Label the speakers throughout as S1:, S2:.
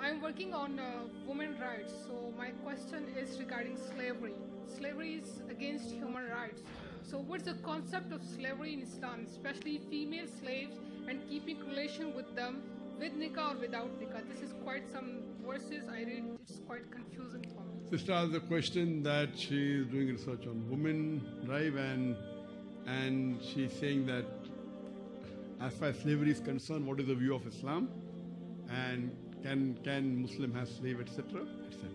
S1: I'm working on women rights. So my question is regarding slavery. Slavery is against human rights. So what's the concept of slavery in Islam, especially female slaves and keeping relation with them with nikah or without nikah? This is quite some verses I read. It's quite confusing for me.
S2: Sister asked the question that she is doing research on women drive and she's saying that as far as slavery is concerned, what is the view of Islam? And can Muslim have slave, etc., etc.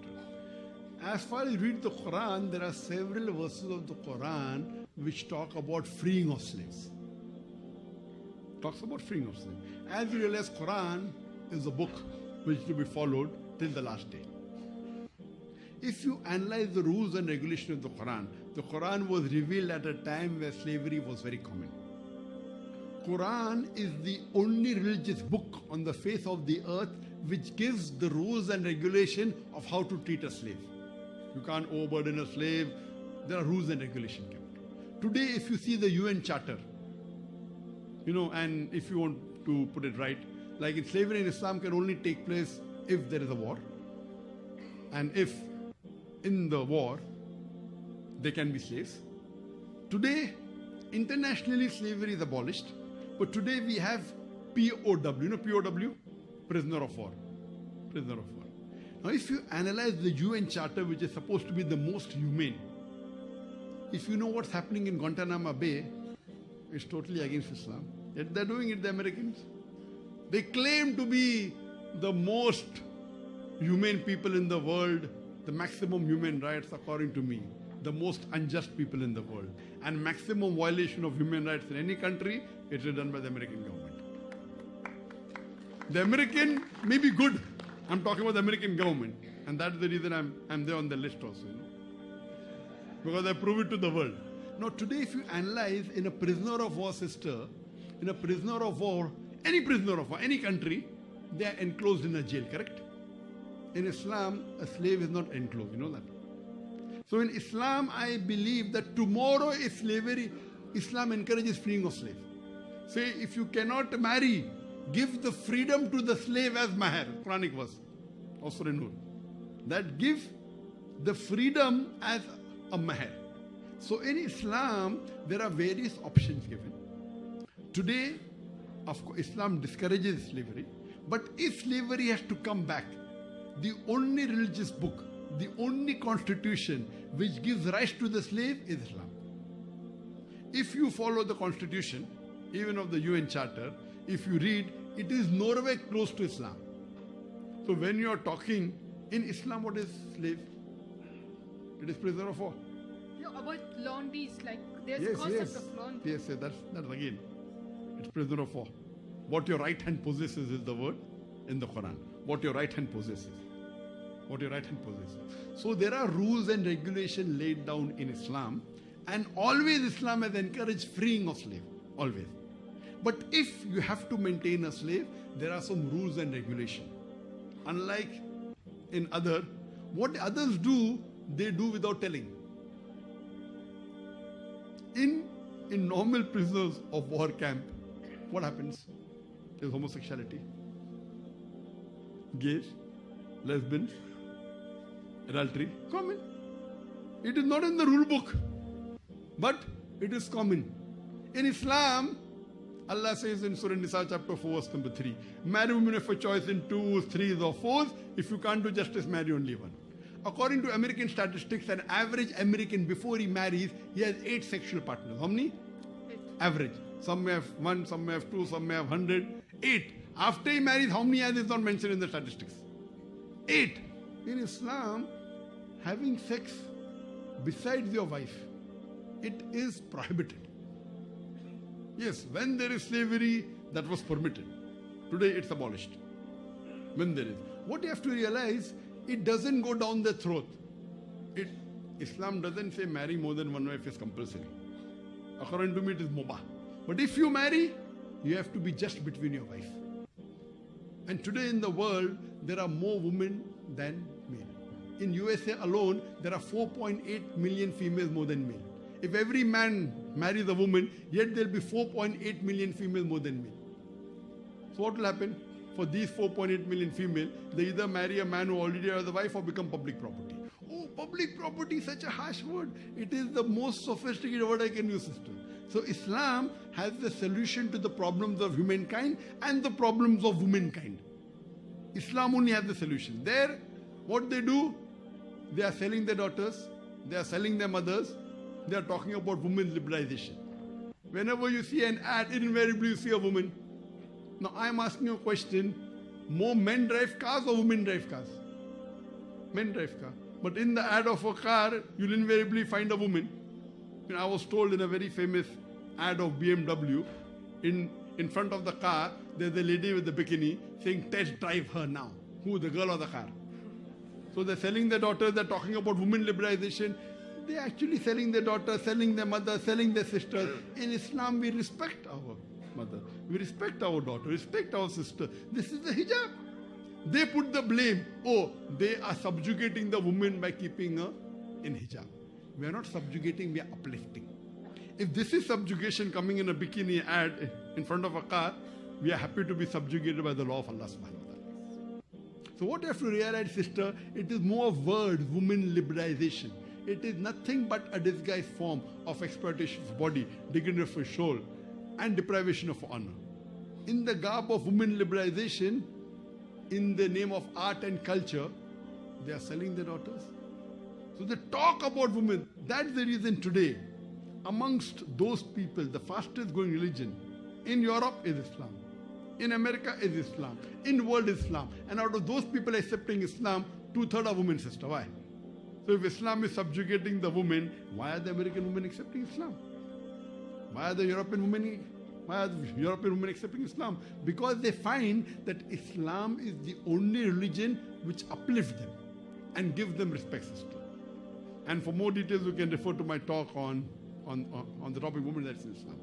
S2: As far as you read the Quran, there are several verses of the Quran which talk about freeing of slaves. Talks about freeing of slaves. As you realize, Quran is a book which is to be followed till the last day. If you analyze the rules and regulations of the Quran was revealed at a time where slavery was very common. Quran is the only religious book on the face of the earth which gives the rules and regulation of how to treat a slave. You can't overburden a slave. There are rules and regulations kept. Today, if you see the UN Charter, and if you want to put it right, like in slavery in Islam can only take place if there is a war. And if in the war, they can be slaves. Today, internationally slavery is abolished. But today we have POW. You know POW? Prisoner of war. Prisoner of war. Now if you analyze the UN Charter, which is supposed to be the most humane, if you know what's happening in Guantanamo Bay, it's totally against Islam. Yet they're doing it, the Americans. They claim to be the most humane people in the world, the maximum human rights according to me, the most unjust people in the world. And maximum violation of human rights in any country, it is done by the American government. The American may be good. I'm talking about the American government. And that's the reason I'm there on the list also. Because I prove it to the world. Now today if you analyze in a prisoner of war sister, in a prisoner of war, any prisoner of war, any country, they are enclosed in a jail, correct? In Islam, a slave is not enclosed, you know that? So in Islam, I believe that tomorrow is slavery. Islam encourages freeing of slaves. Say, if you cannot marry, give the freedom to the slave as mahar. Quranic verse. Also in Nur. That give the freedom as a mahar. So in Islam, there are various options given. Today, of course, Islam discourages slavery. But if slavery has to come back, the only religious book, the only constitution which gives rights to the slave is Islam. If you follow the constitution, even of the UN Charter, if you read, it is nowhere close to Islam. So when you are talking in Islam, what is slave? It is prisoner of war.
S1: No, about laundries, like there's a concept of laundry.
S2: Yes, that's again. It's prisoner of war. What your right hand possesses is the word in the Quran. What your right hand possesses. What your right hand possesses. So there are rules and regulations laid down in Islam, and always Islam has encouraged freeing of slave. Always. But if you have to maintain a slave, there are some rules and regulations. Unlike in what others do, they do without telling. In normal prisoners of war camp, what happens? There's homosexuality, gays, lesbians, adultery, common. It is not in the rule book, but it is common. In Islam, Allah says in Surah Nisa chapter 4 verse number 3, marry women of a choice in 2s, 3s or 4s. If you can't do justice, marry only one. According to American statistics, an average American before he marries, he has 8 sexual partners. How many?
S1: 8.
S2: Average. Some may have 1, some may have 2, some may have 100. 8. After he marries, how many has is not mentioned in the statistics? 8. In Islam, having sex besides your wife, it is prohibited. Yes, when there is slavery, that was permitted. Today it's abolished. When there is. What you have to realize, it doesn't go down the throat. Islam doesn't say marry more than one wife is compulsory. According to me, it is mubah. But if you marry, you have to be just between your wife. And today in the world, there are more women than men. In USA alone, there are 4.8 million females more than men. If every man marries a woman, yet there will be 4.8 million females more than men. So what will happen? for these 4.8 million female, they either marry a man who already has a wife or become public property. Oh, public property is such a harsh word. It is the most sophisticated word I can use, sister. So Islam has the solution to the problems of humankind and the problems of womankind. Islam only has the solution. There, what they do, they are selling their daughters, they are selling their mothers, they are talking about women's liberalization. Whenever you see an ad, invariably you see a woman. Now I am asking you a question, more men drive cars or women drive cars? Men drive cars. But in the ad of a car, you'll invariably find a woman. You know, I was told in a very famous ad of BMW, in front of the car, there's a lady with a bikini saying, test drive her now. Who, the girl or the car? So they're selling their daughters, they're talking about women liberalization. They're actually selling their daughters, selling their mother, selling their sisters. In Islam, we respect our mother. We respect our daughter, respect our sister. This is the hijab. They put the blame. Oh, they are subjugating the woman by keeping her in hijab. We are not subjugating, we are uplifting. If this is subjugation coming in a bikini ad in front of a car, we are happy to be subjugated by the law of Allah subhanahu wa ta'ala. So what you have to realize, sister, it is more of words, women liberalization. It is nothing but a disguised form of exploitation of body, dignity of soul, and deprivation of honor. In the garb of women liberalization, in the name of art and culture, they are selling their daughters. So they talk about women. That's the reason today, amongst those people, the fastest growing religion in Europe is Islam. In America is Islam. In the world is Islam. And out of those people accepting Islam, 2/3 are women, sister. Why? So if Islam is subjugating the women, why are the American women accepting Islam? Why are the European women accepting Islam? Because they find that Islam is the only religion which uplifts them and gives them respect, sister. And for more details, you can refer to my talk on the topic women, that's in Islam.